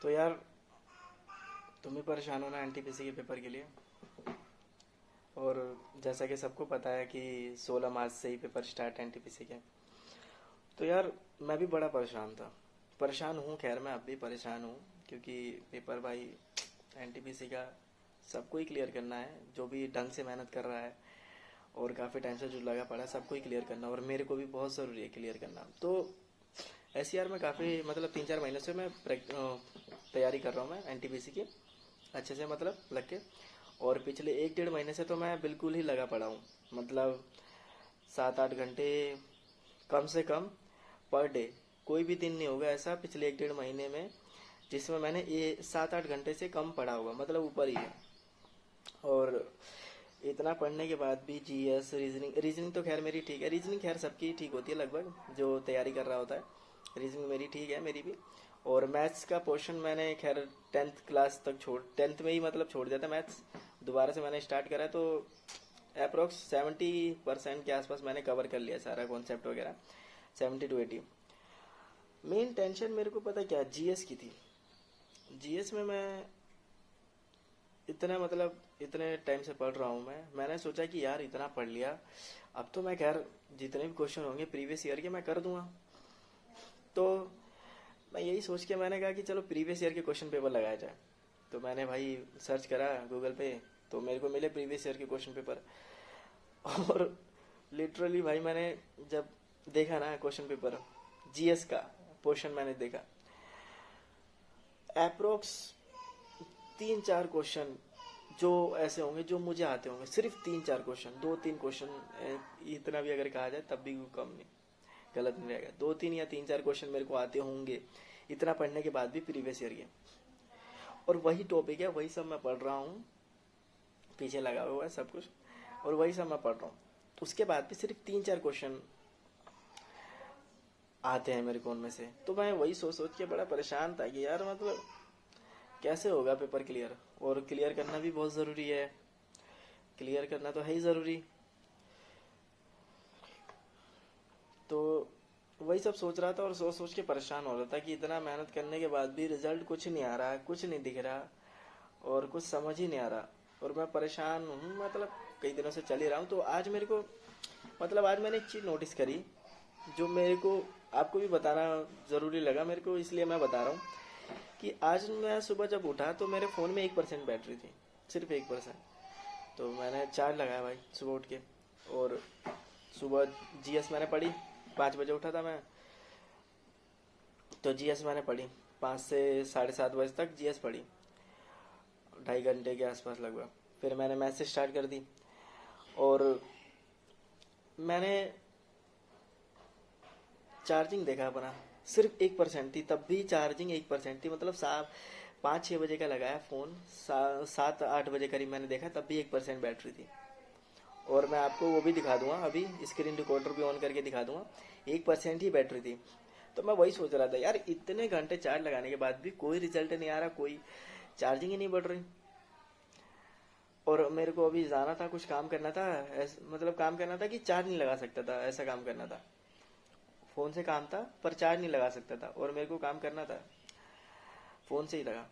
तो यार, तुम भी परेशान हो ना एनटीपीसी के पेपर के लिए। और जैसा कि सबको पता है कि 16 मार्च से ही पेपर स्टार्ट है एनटीपीसी के। तो यार, मैं भी बड़ा परेशान था। परेशान हूँ, खैर मैं अब भी परेशान हूँ। क्योंकि पेपर भाई, एनटीपीसी का सबको ही क्लियर करना है, जो भी ढंग से मेहनत कर रहा है और काफ़ी टाइम से जो लगा पड़ा है सबको ही क्लियर करना, और मेरे को भी बहुत ज़रूरी है क्लियर करना। तो ऐसे यार, मैं काफ़ी मतलब 3-4 महीने से मैं तैयारी कर रहा हूँ मैं एनटीपीसी की, अच्छे से मतलब लग के। और पिछले 1-1.5 महीने से तो मैं बिल्कुल ही लगा पड़ा हूँ। मतलब 7-8 घंटे कम से कम पर डे। कोई भी दिन नहीं होगा ऐसा पिछले 1-1.5 महीने में जिसमें मैंने ये 7-8 घंटे से कम पढ़ा होगा, मतलब ऊपर ही है। और इतना पढ़ने के बाद भी जीएस, रीजनिंग रीजनिंग तो खैर मेरी ठीक है। रीजनिंग खैर सबकी ठीक होती है लगभग, जो तैयारी कर रहा होता है। रीजनिंग मेरी ठीक है, मेरी भी। और मैथ्स का पोर्शन मैंने खैर 10th क्लास तक छोड़, 10th में ही मतलब छोड़ दिया था मैथ्स। दोबारा से मैंने स्टार्ट करा तो अप्रोक्स 70% के आसपास मैंने कवर कर लिया सारा कॉन्सेप्ट वगैरह, 70 to 80। मेन टेंशन मेरे को पता क्या, जीएस की थी। जीएस में मैं इतना मतलब इतने टाइम से पढ़ रहा हूँ मैंने सोचा कि यार इतना पढ़ लिया, अब तो मैं खैर जितने भी क्वेश्चन होंगे प्रीवियस ईयर के मैं कर दूंगा। तो मैं यही सोच के मैंने कहा कि चलो प्रीवियस ईयर के क्वेश्चन पेपर लगाया जाए। तो मैंने भाई सर्च करा गूगल पे, तो मेरे को मिले प्रीवियस ईयर के क्वेश्चन पेपर। और लिटरली भाई, मैंने जब देखा ना क्वेश्चन पेपर, जीएस का पोर्शन मैंने देखा, अप्रोक्स 3-4 क्वेश्चन जो ऐसे होंगे जो मुझे आते होंगे, सिर्फ 3-4 क्वेश्चन, 2-3 क्वेश्चन, इतना भी अगर कहा जाए तब भी कम नहीं, गलत नहीं रहेगा। 2-3 या 3-4 क्वेश्चन मेरे को आते होंगे, इतना पढ़ने के बाद भी प्रीवियस ईयर के। और वही टॉपिक है, वही सब मैं पढ़ रहा हूँ, पीछे लगा हुआ है सब कुछ, और वही सब मैं पढ़ रहा हूँ। उसके बाद भी सिर्फ 3-4 क्वेश्चन आते हैं मेरे को उनमें से। तो मैं वही सोच सोच के बड़ा परेशान था कि यार मतलब कैसे होगा पेपर क्लियर। और क्लियर करना भी बहुत ज़रूरी है, क्लियर करना तो है ही ज़रूरी। तो वही सब सोच रहा था और सोच सोच के परेशान हो रहा था कि इतना मेहनत करने के बाद भी रिजल्ट कुछ नहीं आ रहा, कुछ नहीं दिख रहा, और कुछ समझ ही नहीं आ रहा। और मैं परेशान हूँ, मतलब कई दिनों से चल ही रहा हूँ। तो आज मेरे को मतलब आज मैंने एक चीज़ नोटिस करी, जो मेरे को आपको भी बताना ज़रूरी लगा मेरे को, इसलिए मैं बता रहा हूँ कि आज मैं सुबह जब उठा तो मेरे फ़ोन में 1% बैटरी थी, सिर्फ 1%। तो मैंने चार्ज लगाया भाई सुबह उठ के। और सुबह जीएस मैंने पढ़ी, 5 बजे उठा था मैं। तो जीएस मैंने पढ़ी, 5 से 7:30 बजे तक जीएस पढ़ी, 2.5 घंटे के आसपास लगभग। फिर मैंने मैथ से स्टार्ट कर दी। और मैंने चार्जिंग देखा अपना, सिर्फ 1% थी, तब भी चार्जिंग 1% थी। मतलब 5-6 बजे का लगाया फ़ोन, 7-8 बजे करीब मैंने देखा, तब भी 1% बैटरी थी। और मैं आपको वो भी दिखा दूंगा, अभी स्क्रीन रिकॉर्डर भी ऑन करके दिखा दूंगा, 1% ही बैटरी थी। तो मैं वही सोच रहा था यार, इतने घंटे चार्ज लगाने के बाद भी कोई रिजल्ट नहीं आ रहा, कोई चार्जिंग ही नहीं बढ़ रही। और मेरे को अभी जाना था, कुछ काम करना था, मतलब काम करना था कि चार्ज नहीं लगा सकता था, ऐसा काम करना था। फ़ोन से काम था पर चार्ज नहीं लगा सकता था, और मेरे को काम करना था फ़ोन से ही लगा।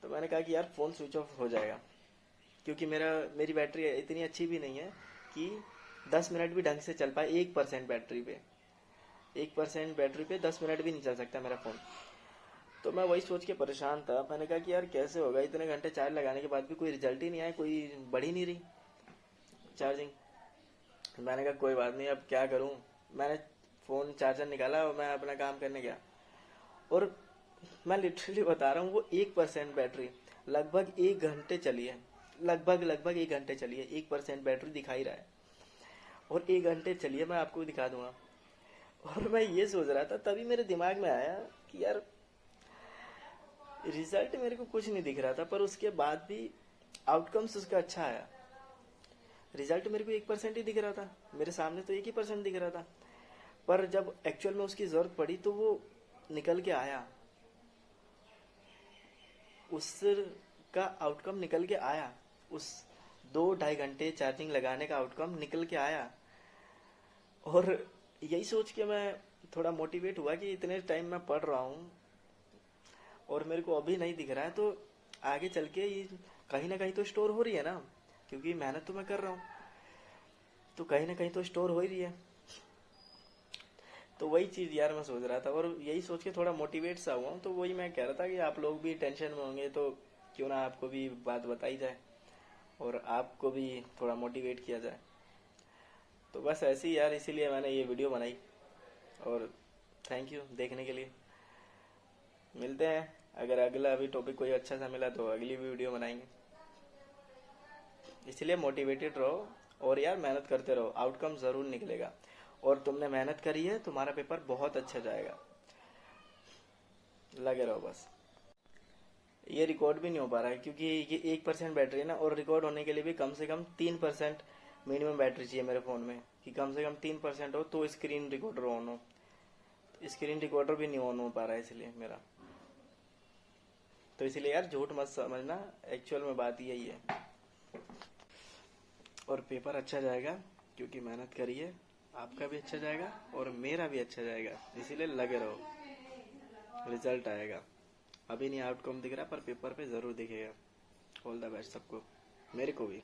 तो मैंने कहा कि यार फ़ोन स्विच ऑफ हो जाएगा, क्योंकि मेरी बैटरी इतनी अच्छी भी नहीं है कि 10 मिनट भी ढंग से चल पाए। 1% बैटरी पे 10 मिनट भी नहीं चल सकता मेरा फ़ोन। तो मैं वही सोच के परेशान था, मैंने कहा कि यार कैसे होगा, इतने घंटे चार्ज लगाने के बाद भी कोई रिजल्ट ही नहीं आया, कोई बढ़ ही नहीं रही चार्जिंग। मैंने कहा कोई बात नहीं, अब क्या करूं। मैंने फ़ोन चार्जर निकाला और मैं अपना काम करने गया। और मैं लिटरली बता रहा हूँ, वो 1% बैटरी लगभग 1 घंटे चली है, लगभग 1 घंटे चली है, 1% बैटरी दिखा ही रहा है। और 1 घंटे चलिए, मैं आपको दिखा दूंगा। और मैं ये सोच रहा था, तभी मेरे दिमाग में आया कि यार रिजल्ट मेरे को कुछ नहीं दिख रहा था, पर उसके बाद भी आउटकम्स उसका अच्छा आया। रिजल्ट मेरे को 1% ही दिख रहा था, मेरे सामने तो 1 ही% दिख रहा था, पर जब एक्चुअल में उसकी जरूरत पड़ी तो वो निकल के आया, उसका आउटकम निकल के आया। उस 2-2.5 घंटे चार्जिंग लगाने का आउटकम निकल के आया। और यही सोच के मैं थोड़ा मोटिवेट हुआ कि इतने टाइम मैं पढ़ रहा हूँ, और मेरे को अभी नहीं दिख रहा है, तो आगे चल के ये कहीं ना कहीं तो स्टोर हो रही है ना, क्योंकि मेहनत तो मैं कर रहा हूँ, तो कहीं ना कहीं तो स्टोर हो ही रही है। तो वही चीज़ यार मैं सोच रहा था, और यही सोच के थोड़ा मोटिवेट सा हुआ हूँ। तो वही मैं कह रहा था कि आप लोग भी टेंशन में होंगे, तो क्यों ना आपको भी बात बताई जाए और आपको भी थोड़ा मोटिवेट किया जाए। तो बस ऐसे ही यार, इसीलिए मैंने ये वीडियो बनाई। और थैंक यू देखने के लिए। मिलते हैं, अगर अगला अभी टॉपिक कोई अच्छा सा मिला तो अगली भी वीडियो बनाएंगे। इसलिए मोटिवेटेड रहो और यार मेहनत करते रहो, आउटकम ज़रूर निकलेगा। और तुमने मेहनत करी है, तुम्हारा पेपर बहुत अच्छा जाएगा, लगे रहो बस। ये रिकॉर्ड भी नहीं हो पा रहा है क्योंकि ये 1% बैटरी है ना, और रिकॉर्ड होने के लिए भी कम से कम 3% मिनिमम बैटरी चाहिए मेरे फ़ोन में, कि कम से कम 3% हो तो स्क्रीन रिकॉर्डर ऑन हो। स्क्रीन रिकॉर्डर भी नहीं ऑन हो पा रहा है इसलिए मेरा। तो इसलिए यार झूठ मत समझना, एक्चुअल में बात यही है। और पेपर अच्छा जाएगा क्योंकि मेहनत करी है, आपका भी अच्छा जाएगा और मेरा भी अच्छा जाएगा, इसीलिए लगे रहो, रिजल्ट आएगा। अभी नहीं आउटकम दिख रहा, पर पेपर पे ज़रूर दिखेगा। ऑल द बेस्ट सबको, मेरे को भी।